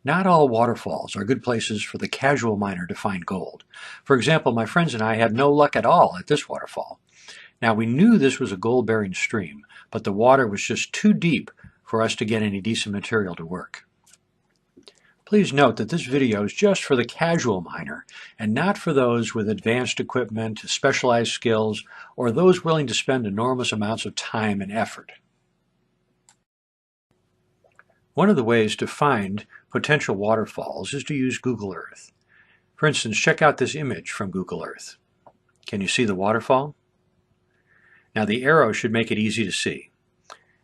Not all waterfalls are good places for the casual miner to find gold. For example, my friends and I had no luck at all at this waterfall. Now, we knew this was a gold-bearing stream, but the water was just too deep for us to get any decent material to work. Please note that this video is just for the casual miner and not for those with advanced equipment, specialized skills, or those willing to spend enormous amounts of time and effort. One of the ways to find potential waterfalls is to use Google Earth. For instance, check out this image from Google Earth. Can you see the waterfall? Now the arrow should make it easy to see.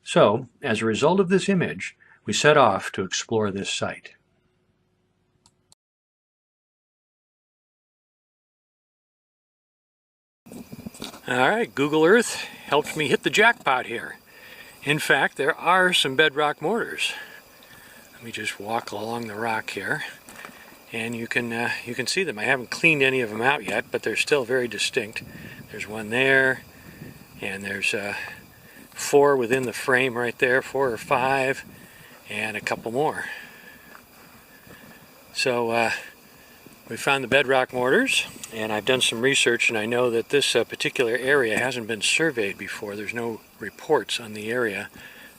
So, as a result of this image, we set off to explore this site. All right, Google Earth helped me hit the jackpot here. In fact, there are some bedrock mortars. Let me just walk along the rock here, and you can see them. I haven't cleaned any of them out yet, but they're still very distinct. There's one there, and there's 4 within the frame right there, 4 or 5, and a couple more. So we found the bedrock mortars, and I've done some research, and I know that this particular area hasn't been surveyed before. There's no reports on the area,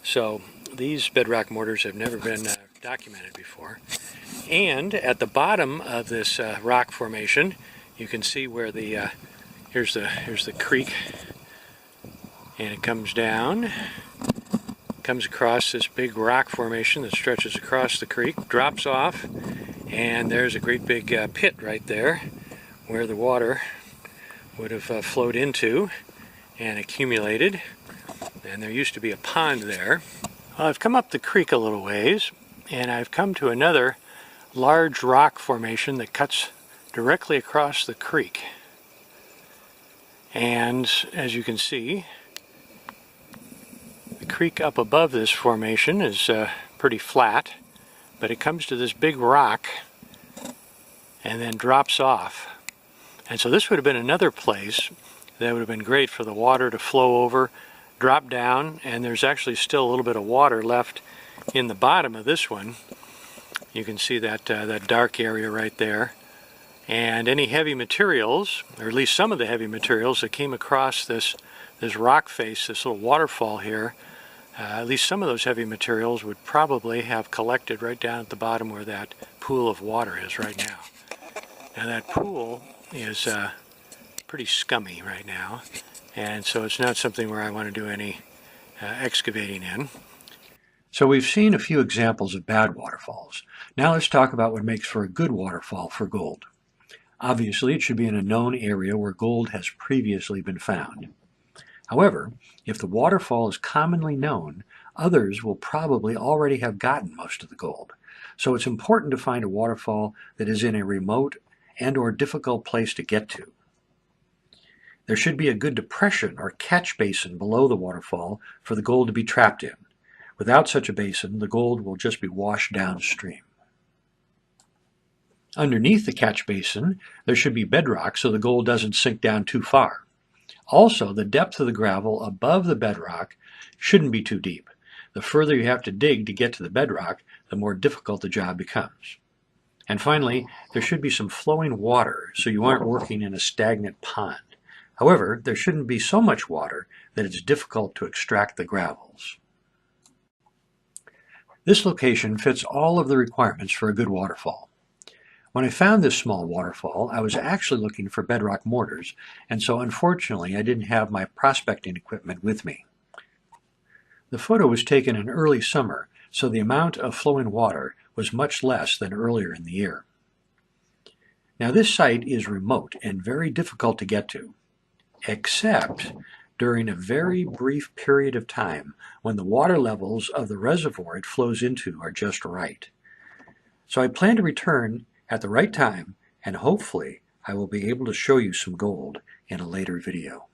so these bedrock mortars have never been documented before. And at the bottom of this rock formation, you can see where the here's the creek, and it comes down, comes across this big rock formation that stretches across the creek, drops off, and there's a great big pit right there where the water would have flowed into and accumulated, and there used to be a pond there. Well, I've come up the creek a little ways, and I've come to another large rock formation that cuts directly across the creek. And as you can see, the creek up above this formation is pretty flat, but it comes to this big rock and then drops off. And so this would have been another place that would have been great for the water to flow over, drop down, and there's actually still a little bit of water left in the bottom of this one. You can see that that dark area right there. And any heavy materials, or at least some of the heavy materials that came across this rock face, this little waterfall here, at least some of those heavy materials would probably have collected right down at the bottom where that pool of water is right now. Now that pool is pretty scummy right now, and so it's not something where I want to do any excavating in. So we've seen a few examples of bad waterfalls. Now let's talk about what makes for a good waterfall for gold. Obviously, it should be in a known area where gold has previously been found. However, if the waterfall is commonly known, others will probably already have gotten most of the gold. So it's important to find a waterfall that is in a remote and/or difficult place to get to. There should be a good depression or catch basin below the waterfall for the gold to be trapped in. Without such a basin, the gold will just be washed downstream. Underneath the catch basin, there should be bedrock so the gold doesn't sink down too far. Also, the depth of the gravel above the bedrock shouldn't be too deep. The further you have to dig to get to the bedrock, the more difficult the job becomes. And finally, there should be some flowing water so you aren't working in a stagnant pond. However, there shouldn't be so much water that it's difficult to extract the gravels. This location fits all of the requirements for a good waterfall. When I found this small waterfall, I was actually looking for bedrock mortars, and so unfortunately I didn't have my prospecting equipment with me. The photo was taken in early summer, so the amount of flowing water was much less than earlier in the year. Now this site is remote and very difficult to get to, except during a very brief period of time when the water levels of the reservoir it flows into are just right. So I plan to return at the right time, and hopefully I will be able to show you some gold in a later video.